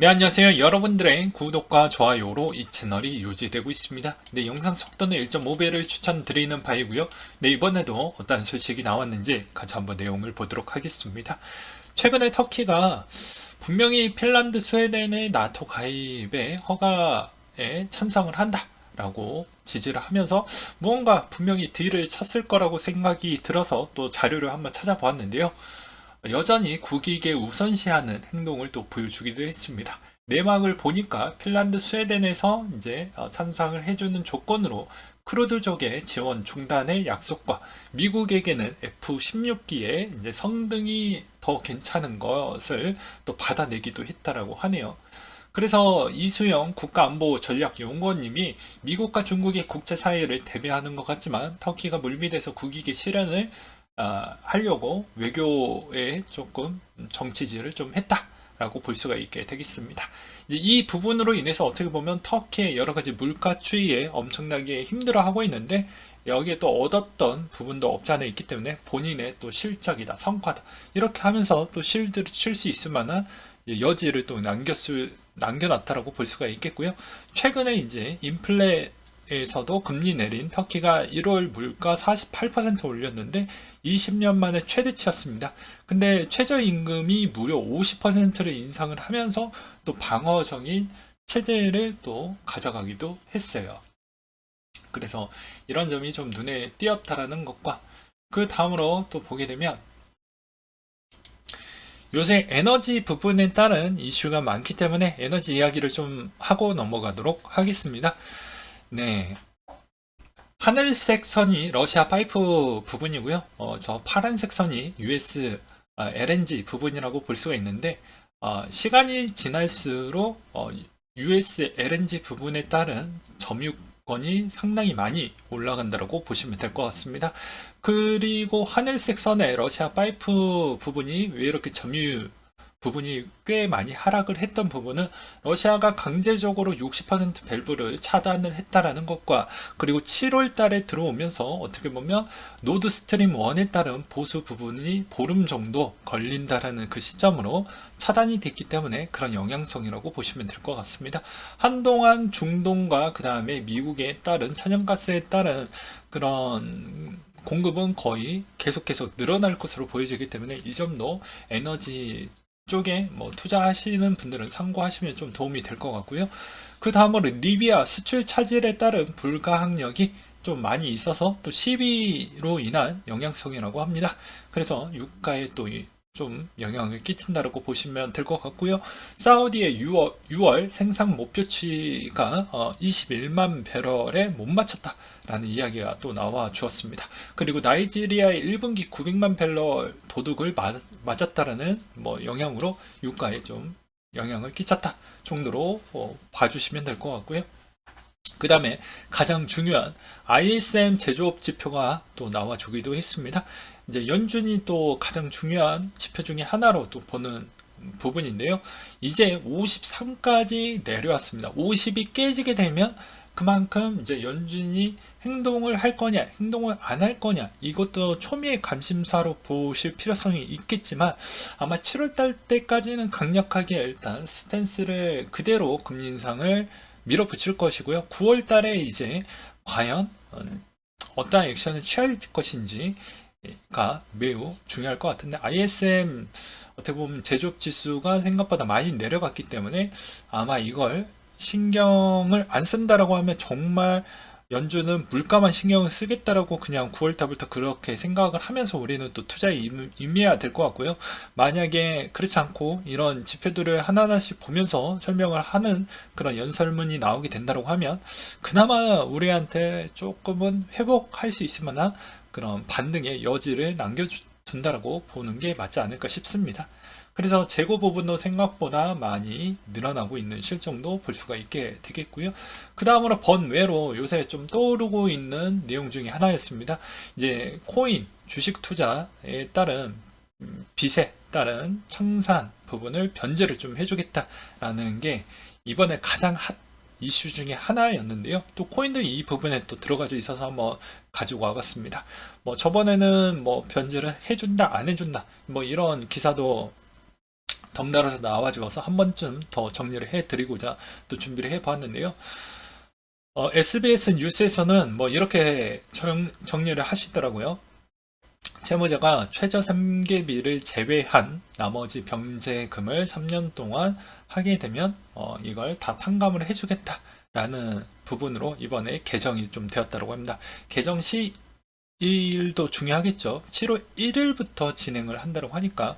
네, 안녕하세요. 여러분들의 구독과 좋아요로 이 채널이 유지되고 있습니다. 네, 영상 속도는 1.5배를 추천드리는 바이고요. 네, 이번에도 어떤 소식이 나왔는지 같이 한번 내용을 보도록 하겠습니다. 최근에 터키가 분명히 핀란드, 스웨덴의 나토 가입에 허가에 찬성을 한다라고 지지를 하면서 무언가 분명히 딜을 쳤을 거라고 생각이 들어서 또 자료를 한번 찾아보았는데요. 여전히 국익에 우선시하는 행동을 또 보여주기도 했습니다. 내막을 보니까 핀란드, 스웨덴에서 이제 찬성을 해주는 조건으로 크루드족의 지원 중단의 약속과 미국에게는 F-16기의 이제 성능이 더 괜찮은 것을 또 받아내기도 했다라고 하네요. 그래서 이수영 국가안보전략연구원님이 미국과 중국의 국제사회를 대변하는 것 같지만 터키가 물밑에서 국익의 실현을 하려고 외교에 조금 정치질을 좀 했다라고 볼 수가 있게 되겠습니다. 이제 이 부분으로 인해서 어떻게 보면 터키의 여러 가지 물가 추이에 엄청나게 힘들어하고 있는데 여기에 또 얻었던 부분도 없지 않아 있기 때문에 본인의 또 실적이다, 성과다 이렇게 하면서 또 실드를 칠 수 있을 만한 여지를 또 남겨놨다라고 볼 수가 있겠고요. 최근에 이제 인플레에서도 금리 내린 터키가 1월 물가 48% 올렸는데 20년 만에 최대치였습니다. 근데 최저임금이 무려 50%를 인상을 하면서 또 방어적인 체제를 또 가져가기도 했어요. 그래서 이런 점이 좀 눈에 띄었다라는 것과 그 다음으로 또 보게 되면 요새 에너지 부분에 따른 이슈가 많기 때문에 에너지 이야기를 좀 하고 넘어가도록 하겠습니다. 네. 하늘색 선이 러시아 파이프 부분이고요. 저 파란색 선이 US LNG 부분이라고 볼 수가 있는데 시간이 지날수록 US LNG 부분에 따른 점유권이 상당히 많이 올라간다고 보시면 될 것 같습니다. 그리고 하늘색 선의 러시아 파이프 부분이 왜 이렇게 점유 부분이 꽤 많이 하락을 했던 부분은 러시아가 강제적으로 60% 밸브를 차단을 했다라는 것과 그리고 7월 달에 들어오면서 어떻게 보면 노드 스트림 1에 따른 보수 부분이 보름 정도 걸린다라는 그 시점으로 차단이 됐기 때문에 그런 영향성이라고 보시면 될 것 같습니다. 한동안 중동과 그 다음에 미국에 따른 천연가스에 따른 그런 공급은 거의 계속 늘어날 것으로 보여지기 때문에 이 점도 에너지 쪽에 뭐 투자하시는 분들은 참고하시면 좀 도움이 될 것 같고요. 그 다음으로 리비아 수출 차질에 따른 불가항력이 좀 많이 있어서 또 시비로 인한 영향성이라고 합니다. 그래서 유가에 또 좀 영향을 끼친다고 보시면 될 것 같고요. 사우디의 6월 생산 목표치가 21만 배럴에 못 맞췄다라는 이야기가 또 나와 주었습니다. 그리고 나이지리아의 1분기 900만 배럴 도둑을 맞았다라는 뭐 영향으로 유가에 좀 영향을 끼쳤다 정도로 봐주시면 될 것 같고요. 그 다음에 가장 중요한 ISM 제조업 지표가 또 나와주기도 했습니다. 이제 연준이 또 가장 중요한 지표 중에 하나로 또 보는 부분인데요. 이제 53까지 내려왔습니다. 50이 깨지게 되면 그만큼 이제 연준이 행동을 할 거냐, 행동을 안 할 거냐, 이것도 초미의 관심사로 보실 필요성이 있겠지만 아마 7월달 때까지는 강력하게 일단 스탠스를 그대로 금리 인상을 밀어붙일 것이고요. 9월 달에 이제 과연 어떠한 액션을 취할 것인지가 매우 중요할 것 같은데 ISM 어떻게 보면 제조업 지수가 생각보다 많이 내려갔기 때문에 아마 이걸 신경을 안 쓴다라고 하면 정말 연준은 물가만 신경을 쓰겠다라고 그냥 9월 달부터 그렇게 생각을 하면서 우리는 또 투자에 임해야 될 것 같고요. 만약에 그렇지 않고 이런 지표들을 하나하나씩 보면서 설명을 하는 그런 연설문이 나오게 된다고 하면 그나마 우리한테 조금은 회복할 수 있을 만한 그런 반등의 여지를 남겨둔다라고 보는 게 맞지 않을까 싶습니다. 그래서 재고 부분도 생각보다 많이 늘어나고 있는 실정도 볼 수가 있게 되겠고요. 그 다음으로 번외로 요새 좀 떠오르고 있는 내용 중에 하나였습니다. 이제 코인, 주식 투자에 따른 빚에 따른 청산 부분을 변제를 좀 해주겠다라는 게 이번에 가장 핫 이슈 중에 하나였는데요. 또 코인도 이 부분에 또 들어가져 있어서 한번 가지고 와봤습니다. 뭐 저번에는 뭐 변제를 해준다, 안 해준다, 뭐 이런 기사도 덩달아서 나와주어서 한 번쯤 더 정리를 해드리고자 또 준비를 해보았는데요. SBS 뉴스에서는 뭐 이렇게 정리를 하시더라고요. 채무자가 최저 3개비를 제외한 나머지 병제금을 3년 동안 하게 되면 이걸 다 탕감을 해주겠다라는 부분으로 이번에 개정이 좀 되었다고 합니다. 개정 시일도 중요하겠죠. 7월 1일부터 진행을 한다고 하니까.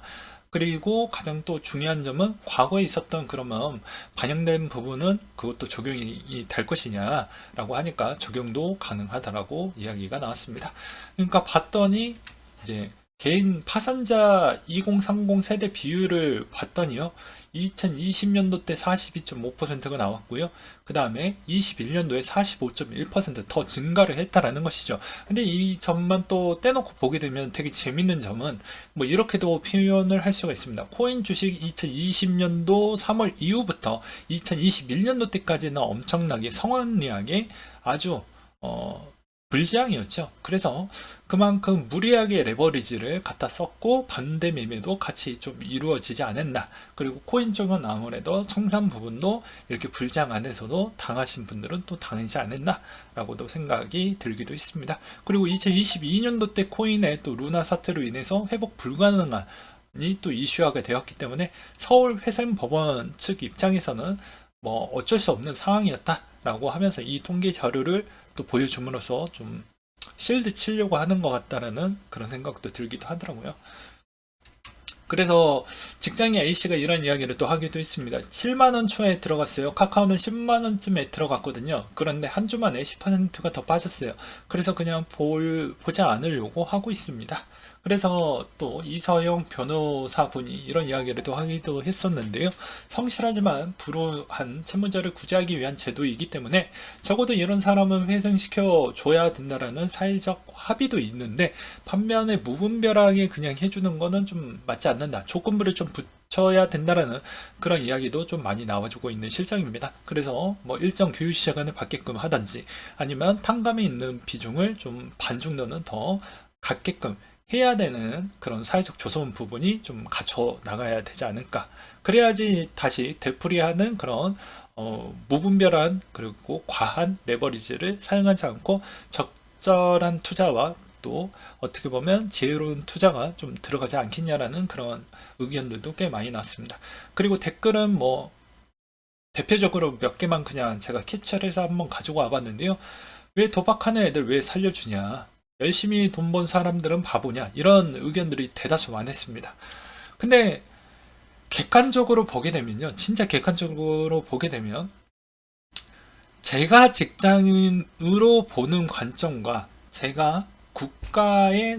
그리고 가장 또 중요한 점은 과거에 있었던 그러면 반영된 부분은 그것도 적용이 될 것이냐라고 하니까 적용도 가능하다라고 이야기가 나왔습니다. 그러니까 봤더니 이제 개인 파산자 2030 세대 비율을 봤더니요. 2020년도 때 42.5%가 나왔고요. 그 다음에 21년도에 45.1% 더 증가를 했다라는 것이죠. 근데 이 점만 또 떼놓고 보게 되면 되게 재밌는 점은 뭐 이렇게도 표현을 할 수가 있습니다. 코인 주식 2020년도 3월 이후부터 2021년도 때까지는 엄청나게 성황리하게 아주 불지향이었죠. 그래서 그만큼 무리하게 레버리지를 갖다 썼고 반대 매매도 같이 좀 이루어지지 않았나. 그리고 코인 쪽은 아무래도 청산 부분도 이렇게 불지향 안에서도 당하신 분들은 또 당하지 않았나 라고도 생각이 들기도 했습니다. 그리고 2022년도 때 코인의 또 루나 사태로 인해서 회복 불가능한 또 이슈화가 되었기 때문에 서울회생법원 측 입장에서는 뭐 어쩔 수 없는 상황이었다라고 하면서 이 통계 자료를 또 보여줌으로써 좀 실드 치려고 하는 것 같다라는 그런 생각도 들기도 하더라고요. 그래서 직장인 A씨가 이런 이야기를 또 하기도 했습니다. 7만원 초에 들어갔어요. 카카오는 10만원쯤에 들어갔거든요. 그런데 한 주 만에 10%가 더 빠졌어요. 그래서 그냥 보지 않으려고 하고 있습니다. 그래서 또 이서영 변호사분이 이런 이야기를 또 하기도 했었는데요. 성실하지만 불우한 채무자를 구제하기 위한 제도이기 때문에 적어도 이런 사람은 회생시켜 줘야 된다라는 사회적 합의도 있는데 반면에 무분별하게 그냥 해주는 거는 좀 맞지 않는다. 조건부를 좀 붙여야 된다라는 그런 이야기도 좀 많이 나와주고 있는 실정입니다. 그래서 뭐 일정 교육 시간을 받게끔 하든지 아니면 탕감에 있는 비중을 좀 반 정도는 더 갖게끔 해야 되는 그런 사회적 조성 부분이 좀 갖춰 나가야 되지 않을까. 그래야지 다시 되풀이하는 그런 무분별한 그리고 과한 레버리지를 사용하지 않고 적절한 투자와 또 어떻게 보면 지혜로운 투자가 좀 들어가지 않겠냐라는 그런 의견들도 꽤 많이 나왔습니다. 그리고 댓글은 뭐 대표적으로 몇 개만 그냥 제가 캡처를 해서 한번 가지고 와봤는데요. 왜 도박하는 애들 왜 살려주냐? 열심히 돈 번 사람들은 바보냐? 이런 의견들이 대다수 많았습니다. 근데 객관적으로 보게 되면요. 진짜 객관적으로 보게 되면 제가 직장인으로 보는 관점과 제가 국가의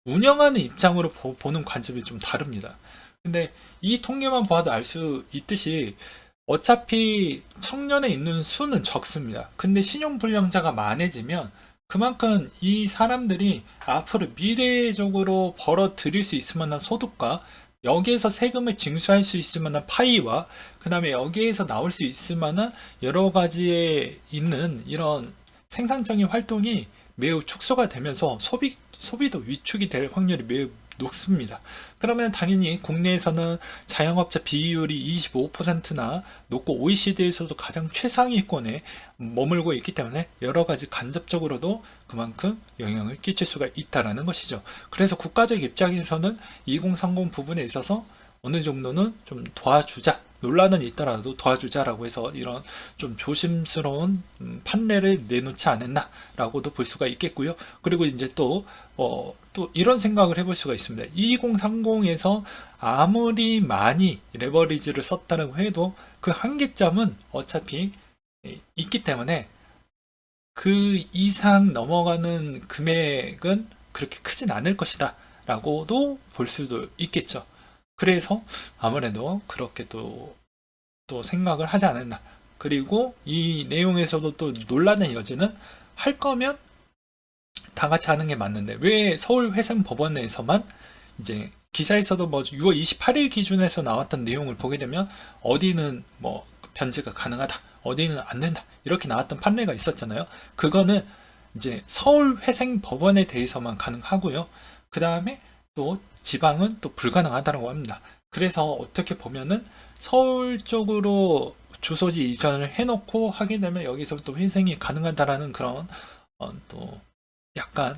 운영하는 입장으로 보는 관점이 좀 다릅니다. 근데 이 통계만 봐도 알 수 있듯이 어차피 청년에 있는 수는 적습니다. 근데 신용불량자가 많아지면 그만큼 이 사람들이 앞으로 미래적으로 벌어들일 수 있을 만한 소득과 여기에서 세금을 징수할 수 있을 만한 파이와 그 다음에 여기에서 나올 수 있을 만한 여러 가지에 있는 이런 생산적인 활동이 매우 축소가 되면서 소비도 위축이 될 확률이 매우 높습니다. 그러면 당연히 국내에서는 자영업자 비율이 25%나 높고 OECD에서도 가장 최상위권에 머물고 있기 때문에 여러 가지 간접적으로도 그만큼 영향을 끼칠 수가 있다라는 것이죠. 그래서 국가적 입장에서는 2030 부분에 있어서 어느 정도는 좀 도와주자, 논란은 있더라도 도와주자라고 해서 이런 좀 조심스러운 판례를 내놓지 않았나라고도 볼 수가 있겠고요. 그리고 이제 또 이런 생각을 해볼 수가 있습니다. 2030에서 아무리 많이 레버리지를 썼다고 해도 그 한계점은 어차피 있기 때문에 그 이상 넘어가는 금액은 그렇게 크진 않을 것이다 라고도 볼 수도 있겠죠. 그래서 아무래도 그렇게 또 생각을 하지 않았나. 그리고 이 내용에서도 또 논란의 여지는 할 거면 다 같이 하는 게 맞는데 왜 서울회생법원에서만 이제 기사에서도 뭐 6월 28일 기준에서 나왔던 내용을 보게 되면 어디는 뭐 변제가 가능하다, 어디는 안 된다 이렇게 나왔던 판례가 있었잖아요. 그거는 이제 서울회생법원에 대해서만 가능하고요. 그 다음에 또 지방은 또 불가능하다고 합니다. 그래서 어떻게 보면은 서울 쪽으로 주소지 이전을 해놓고 하게 되면 여기서 또 회생이 가능하다라는 그런 또 약간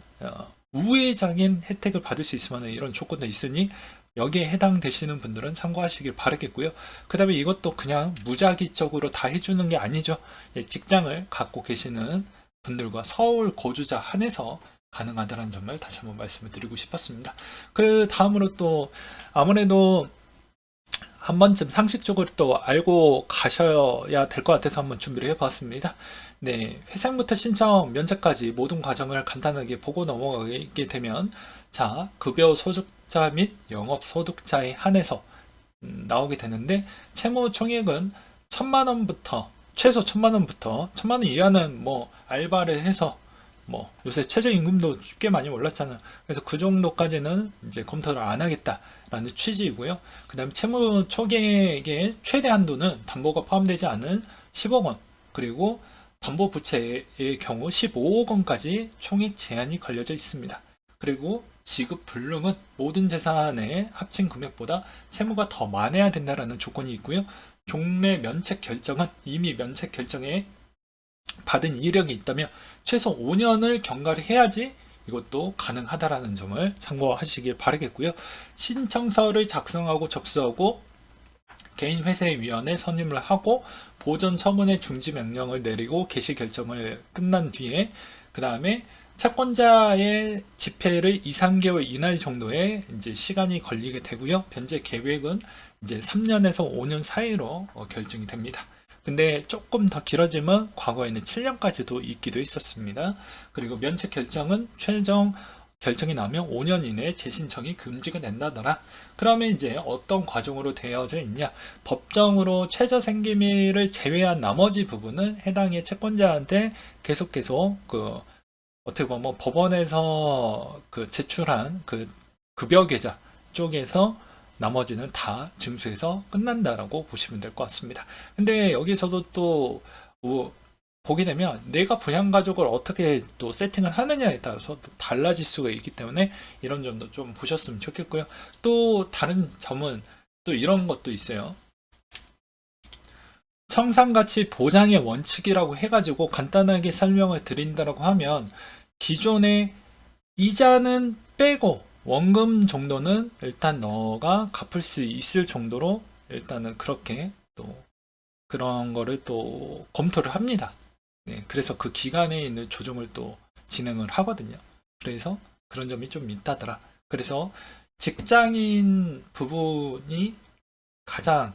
우회적인 혜택을 받을 수 있을 만한 이런 조건도 있으니 여기에 해당되시는 분들은 참고하시길 바라겠고요. 그 다음에 이것도 그냥 무작위적으로 다 해주는 게 아니죠. 직장을 갖고 계시는 분들과 서울 거주자 한해서 가능하다는 점을 다시 한번 말씀을 드리고 싶었습니다. 그 다음으로 또 아무래도 한 번쯤 상식적으로 또 알고 가셔야 될 것 같아서 한번 준비를 해봤습니다. 네, 회생부터 신청, 면제까지 모든 과정을 간단하게 보고 넘어가게 되면 자, 급여 소득자 및 영업 소득자에 한해서 나오게 되는데 채무 총액은 1,000만 원부터 최소 1,000만 원부터 1,000만 원 이하는 뭐 알바를 해서 뭐 요새 최저임금도 꽤 많이 올랐잖아요. 그래서 그 정도까지는 이제 검토를 안 하겠다라는 취지이고요. 그 다음에 채무 총액의 최대 한도는 담보가 포함되지 않은 10억 원 그리고 담보 부채의 경우 15억 원까지 총액 제한이 걸려져 있습니다. 그리고 지급 불능은 모든 재산의 합친 금액보다 채무가 더 많아야 된다라는 조건이 있고요. 종래 면책 결정은 이미 면책 결정에 받은 이력이 있다면 최소 5년을 경과를 해야지 이것도 가능하다라는 점을 참고하시길 바라겠고요. 신청서를 작성하고 접수하고 개인회생위원회 선임을 하고 보전 처분의 중지 명령을 내리고 개시 결정을 끝난 뒤에 그 다음에 채권자의 집회를 2, 3개월 이내 정도의 이제 시간이 걸리게 되고요. 변제 계획은 이제 3년에서 5년 사이로 결정이 됩니다. 근데 조금 더 길어지면 과거에는 7년까지도 있기도 있었습니다. 그리고 면책 결정은 최종 결정이 나면 5년 이내에 재신청이 금지가 된다더라. 그러면 이제 어떤 과정으로 되어져 있냐? 법정으로 최저생계비를 제외한 나머지 부분은 해당의 채권자한테 계속 그 어떻게 보면 법원에서 그 제출한 그 급여 계좌 쪽에서 나머지는 다 징수해서 끝난다라고 보시면 될 것 같습니다. 근데 여기서도 또 보게 되면 내가 부양가족을 어떻게 또 세팅을 하느냐에 따라서 또 달라질 수가 있기 때문에 이런 점도 좀 보셨으면 좋겠고요. 또 다른 점은 또 이런 것도 있어요. 청산가치 보장의 원칙이라고 해가지고 간단하게 설명을 드린다라고 하면 기존의 이자는 빼고 원금 정도는 일단 너가 갚을 수 있을 정도로 일단은 그렇게 또 그런 거를 또 검토를 합니다. 네, 그래서 그 기간에 있는 조정을 또 진행을 하거든요. 그래서 그런 점이 좀 있다더라. 그래서 직장인 부분이 가장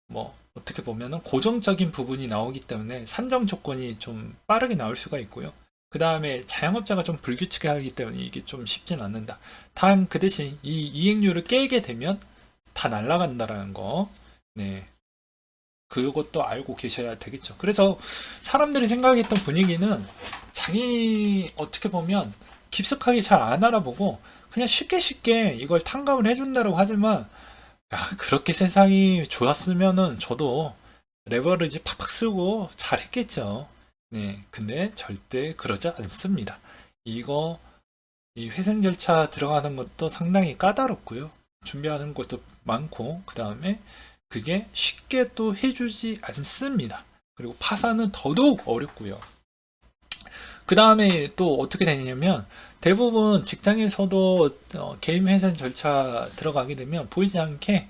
뭐 어떻게 보면은 고정적인 부분이 나오기 때문에 산정 조건이 좀 빠르게 나올 수가 있고요. 그 다음에 자영업자가 좀 불규칙하기 때문에 이게 좀 쉽진 않는다. 단 그 대신 이 이행률을 깨게 되면 다 날아간다라는 거. 네. 그것도 알고 계셔야 되겠죠. 그래서 사람들이 생각했던 분위기는 자기 어떻게 보면 깊숙하게 잘 안 알아보고 그냥 쉽게 쉽게 이걸 탕감을 해준다고 하지만 야, 그렇게 세상이 좋았으면은 저도 레버리지 팍팍 쓰고 잘했겠죠. 네, 근데 절대 그러지 않습니다. 이거 이 회생 절차 들어가는 것도 상당히 까다롭고요. 준비하는 것도 많고 그 다음에 그게 쉽게 또 해주지 않습니다. 그리고 파산은 더더욱 어렵고요. 그 다음에 또 어떻게 되냐면 대부분 직장에서도 개인 회생 절차 들어가게 되면 보이지 않게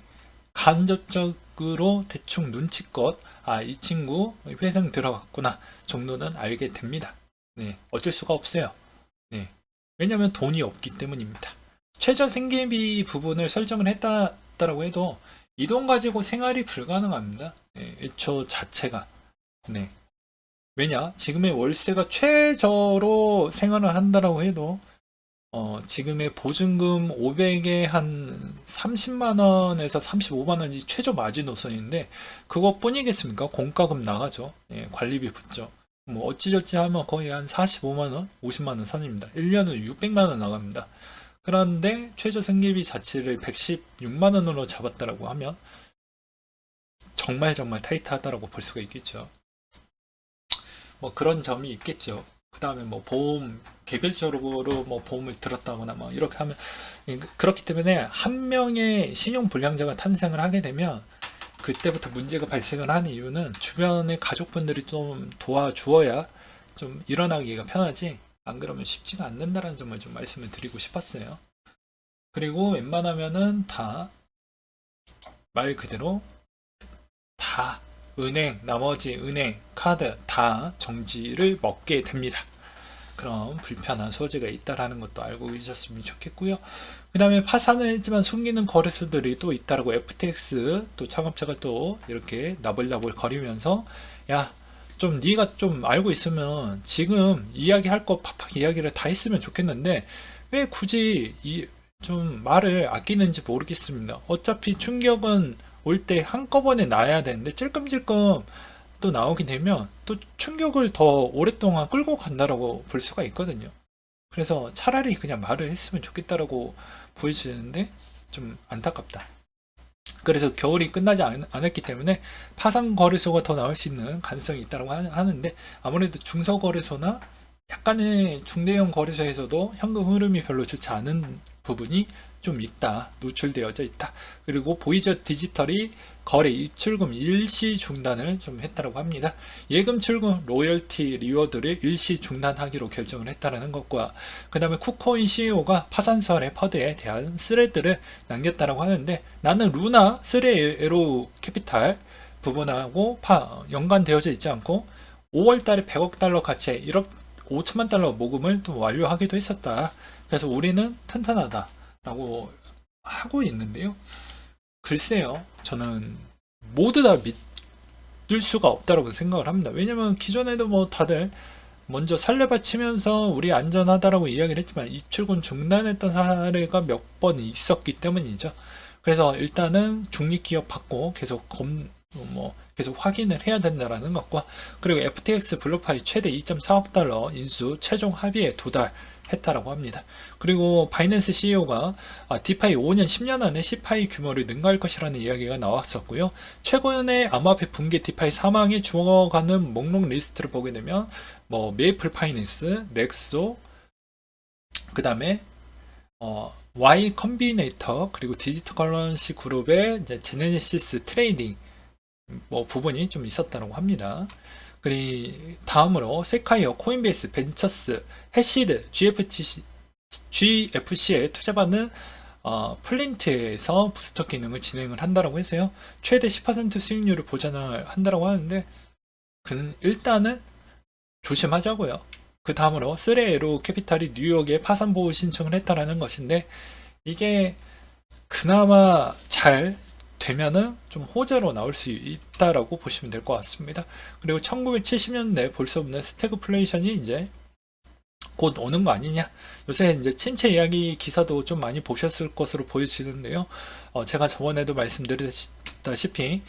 간접적으로 대충 눈치껏 이 친구 회생 들어갔구나 정도는 알게 됩니다. 네, 어쩔 수가 없어요. 네, 왜냐하면 돈이 없기 때문입니다. 최저 생계비 부분을 설정을 했다라고 해도 이 돈 가지고 생활이 불가능합니다. 네, 애초 자체가. 네. 왜냐? 지금의 월세가 최저로 생활을 한다라고 해도 지금의 보증금 500에 한 30만 원에서 35만 원이 최저 마지노선인데 그것뿐이겠습니까? 공과금 나가죠. 예, 관리비 붙죠. 뭐 어찌저찌 하면 거의 한 45만 원, 50만 원 선입니다. 1년은 600만 원 나갑니다. 그런데 최저 생계비 자체를 116만 원으로 잡았다라고 하면 정말 타이트하다라고 볼 수가 있겠죠. 뭐 그런 점이 있겠죠. 그 다음에 뭐 보험 개별적으로 뭐 보험을 들었다거나 뭐 이렇게 하면, 그렇기 때문에 한 명의 신용 불량자가 탄생을 하게 되면 그때부터 문제가 발생을 하는 이유는 주변의 가족분들이 좀 도와주어야 좀 일어나기가 편하지, 안 그러면 쉽지가 않는다라는 점을 좀 말씀을 드리고 싶었어요. 그리고 웬만하면은 다 말 그대로 다 은행, 나머지 은행, 카드 다 정지를 먹게 됩니다. 그런 불편한 소지가 있다라는 것도 알고 계셨으면 좋겠고요. 그 다음에 파산을 했지만 숨기는 거래소들이 또 있다라고 FTX 또 창업자가 또 이렇게 나불나불 거리면서, 야, 좀 네가 좀 알고 있으면 지금 이야기할 거 팍팍 이야기를 다 했으면 좋겠는데 왜 굳이 좀 말을 아끼는지 모르겠습니다. 어차피 충격은 올 때 한꺼번에 나야 되는데 찔끔찔끔 또 나오게 되면 또 충격을 더 오랫동안 끌고 간다라고 볼 수가 있거든요. 그래서 차라리 그냥 말을 했으면 좋겠다라고 보여지는데 좀 안타깝다. 그래서 겨울이 끝나지 않았기 때문에 파산 거래소가 더 나올 수 있는 가능성이 있다고 하는데, 아무래도 중소거래소나 약간의 중대형 거래소에서도 현금 흐름이 별로 좋지 않은 부분이 좀 있다, 노출되어져 있다. 그리고 보이저 디지털이 거래 입출금 일시 중단을 좀 했다고 합니다. 예금 출금 로열티 리워드를 일시 중단하기로 결정을 했다는 것과, 그 다음에 쿠코인 CEO가 파산설의 퍼드에 대한 스레드를 남겼다고 하는데, 나는 루나 3에로 캐피탈 부분하고 연관되어져 있지 않고 5월달에 100억 달러 가치의 1억 5천만 달러 모금을 또 완료하기도 했었다. 그래서 우리는 튼튼하다라고 하고 있는데요. 글쎄요, 저는 모두 다 믿을 수가 없다고 생각을 합니다. 왜냐면 기존에도 뭐 다들 먼저 설레발 치면서 우리 안전하다라고 이야기를 했지만 입출금 중단했던 사례가 몇 번 있었기 때문이죠. 그래서 일단은 중립기업 받고 계속 계속 확인을 해야 된다라는 것과, 그리고 FTX 블루파이 최대 2.4억 달러 인수 최종 합의에 도달했다라고 합니다. 그리고 바이낸스 CEO가 디파이 5년 10년 안에 시파이 규모를 능가할 것이라는 이야기가 나왔었고요. 최근에 암호화폐 붕괴 디파이 사망에 주어가는 목록 리스트를 보게 되면 뭐 메이플 파이낸스, 넥소, 그 다음에 Y 컴비네이터, 그리고 디지털 커런시 그룹의 이제 제네시스 트레이딩 뭐 부분이 좀 있었다고 합니다. 그리고 다음으로 세카이어, 코인베이스, 벤처스, 해시드, GFC에 투자받는 플린트에서 부스터 기능을 진행을 한다고 해서요. 최대 10% 수익률을 보장을 한다고 하는데, 그는 일단은 조심하자고요. 그 다음으로 3에로 캐피탈이 뉴욕에 파산 보호 신청을 했다라는 것인데, 이게 그나마 잘 되면은 좀 호재로 나올 수 있다라고 보시면 될 것 같습니다. 그리고 1970년대 볼 수 없는 스태그플레이션이 이제 곧 오는 거 아니냐. 요새 이제 침체 이야기 기사도 좀 많이 보셨을 것으로 보여지는데요. 제가 저번에도 말씀드렸다시피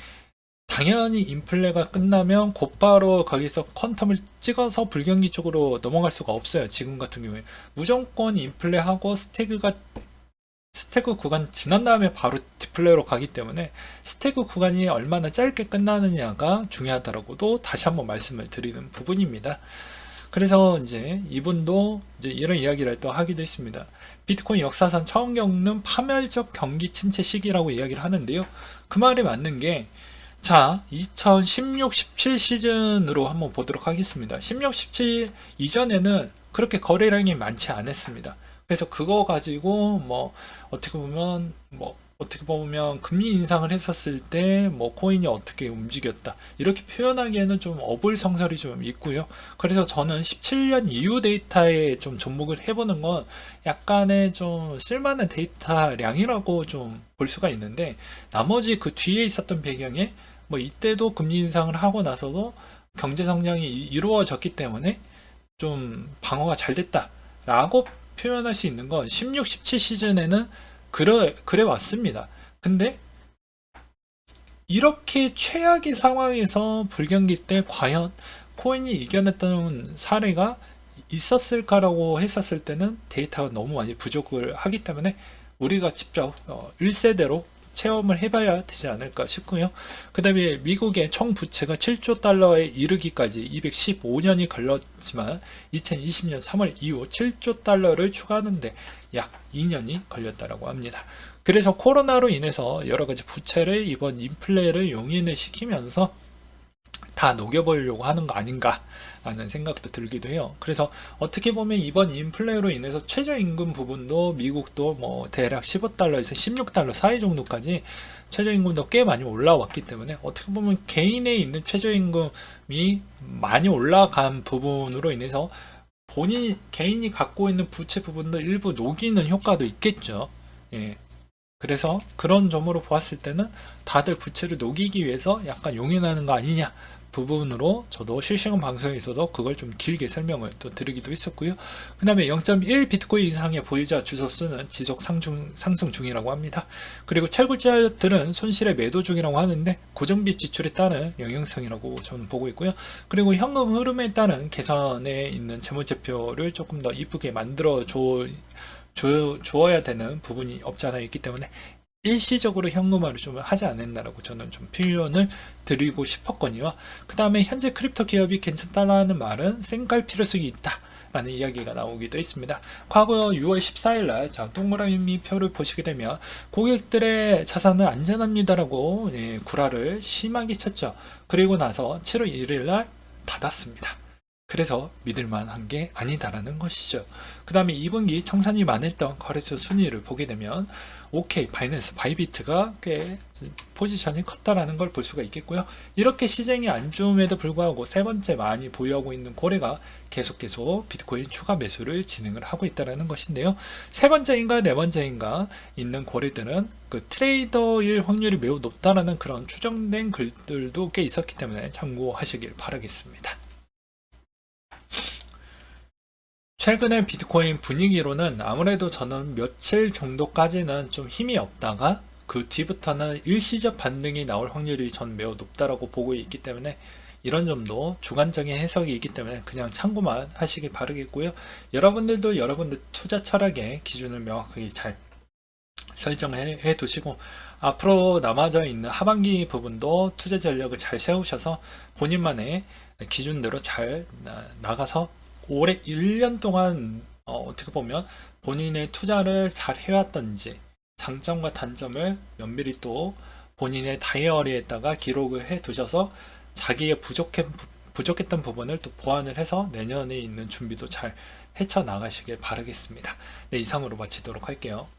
당연히 인플레가 끝나면 곧바로 거기서 퀀텀을 찍어서 불경기 쪽으로 넘어갈 수가 없어요. 지금 같은 경우에 무조건 인플레하고 스태그 구간 지난 다음에 바로 디플레이로 가기 때문에 스태그 구간이 얼마나 짧게 끝나느냐가 중요하다라고도 다시 한번 말씀을 드리는 부분입니다. 그래서 이제 이분도 이제 이런 이야기를 또 하기도 했습니다. 비트코인 역사상 처음 겪는 파멸적 경기 침체 시기라고 이야기를 하는데요. 그 말이 맞는 게, 자, 2016-17 시즌으로 한번 보도록 하겠습니다. 16-17 이전에는 그렇게 거래량이 많지 않았습니다. 그래서 그거 가지고 어떻게 보면 금리 인상을 했었을 때 코인이 어떻게 움직였다 이렇게 표현하기에는 좀 어불성설이 좀 있고요. 그래서 저는 17년 이후 데이터에 좀 접목을 해보는 건 약간의 좀 쓸만한 데이터량이라고 좀 볼 수가 있는데, 나머지 그 뒤에 있었던 배경에 이때도 금리 인상을 하고 나서도 경제 성장이 이루어졌기 때문에 좀 방어가 잘 됐다라고 표현할 수 있는 건 16, 17 시즌에는 그래 왔습니다. 근데 이렇게 최악의 상황에서 불경기 때 과연 코인이 이겨냈던 사례가 있었을까라고 했었을 때는 데이터가 너무 많이 부족을 하기 때문에 우리가 직접 1세대로 체험을 해봐야 되지 않을까 싶고요. 그 다음에 미국의 총 부채가 7조 달러에 이르기까지 215년이 걸렸지만 2020년 3월 이후 7조 달러를 추가하는데 약 2년이 걸렸다고 합니다. 그래서 코로나로 인해서 여러 가지 부채를 이번 인플레를 용인을 시키면서 다 녹여보려고 하는 거 아닌가 라는 생각도 들기도 해요. 그래서 어떻게 보면 이번 인플레로 인해서 최저임금 부분도 미국도 뭐 대략 15달러에서 16달러 사이 정도까지 최저임금도 꽤 많이 올라왔기 때문에 어떻게 보면 개인에 있는 최저임금이 많이 올라간 부분으로 인해서 개인이 갖고 있는 부채 부분도 일부 녹이는 효과도 있겠죠. 예. 그래서 그런 점으로 보았을 때는 다들 부채를 녹이기 위해서 약간 용인하는 거 아니냐 부분으로 저도 실시간 방송에서도 그걸 좀 길게 설명을 또 드리기도 했었고요. 그 다음에 0.1 비트코인 이상의 보유자 주소 수는 지속 상승 중이라고 합니다. 그리고 채굴자들은 손실의 매도 중이라고 하는데 고정비 지출에 따른 영향성이라고 저는 보고 있고요. 그리고 현금 흐름에 따른 개선에 있는 재무제표를 조금 더 이쁘게 만들어 주어야 되는 부분이 없지 않아 있기 때문에 일시적으로 현금화를 좀 하지 않았나라고 저는 좀 표현을 드리고 싶었거든요. 그 다음에 현재 크립토 기업이 괜찮다라는 말은 쌩깔 필요성이 있다 라는 이야기가 나오기도 했습니다. 과거 6월 14일날 동그라미 표를 보시게 되면 고객들의 자산은 안전합니다라고 구라를 심하게 쳤죠. 그리고 나서 7월 1일날 닫았습니다. 그래서 믿을만한 게 아니다라는 것이죠. 그 다음에 2분기 청산이 많았던 거래소 순위를 보게 되면 OK, 바이낸스, 바이비트가 꽤 포지션이 컸다라는 걸 볼 수가 있겠고요. 이렇게 시장이 안 좋음에도 불구하고 세 번째 많이 보유하고 있는 고래가 계속 비트코인 추가 매수를 진행을 하고 있다는 것인데요. 세 번째인가 네 번째인가 있는 고래들은 그 트레이더일 확률이 매우 높다라는 그런 추정된 글들도 꽤 있었기 때문에 참고하시길 바라겠습니다. 최근에 비트코인 분위기로는 아무래도 저는 며칠 정도까지는 좀 힘이 없다가 그 뒤부터는 일시적 반등이 나올 확률이 전 매우 높다라고 보고 있기 때문에 이런 점도 주관적인 해석이 있기 때문에 그냥 참고만 하시길 바라겠고요. 여러분들도 여러분들 투자 철학의 기준을 명확하게 잘 설정해 두시고 앞으로 남아져 있는 하반기 부분도 투자 전략을 잘 세우셔서 본인만의 기준대로 잘 나가서 올해 1년 동안 어떻게 보면 본인의 투자를 잘 해왔던지 장점과 단점을 면밀히 또 본인의 다이어리에다가 기록을 해 두셔서 자기의 부족했던 부분을 또 보완을 해서 내년에 있는 준비도 잘 헤쳐 나가시길 바라겠습니다. 네, 이상으로 마치도록 할게요.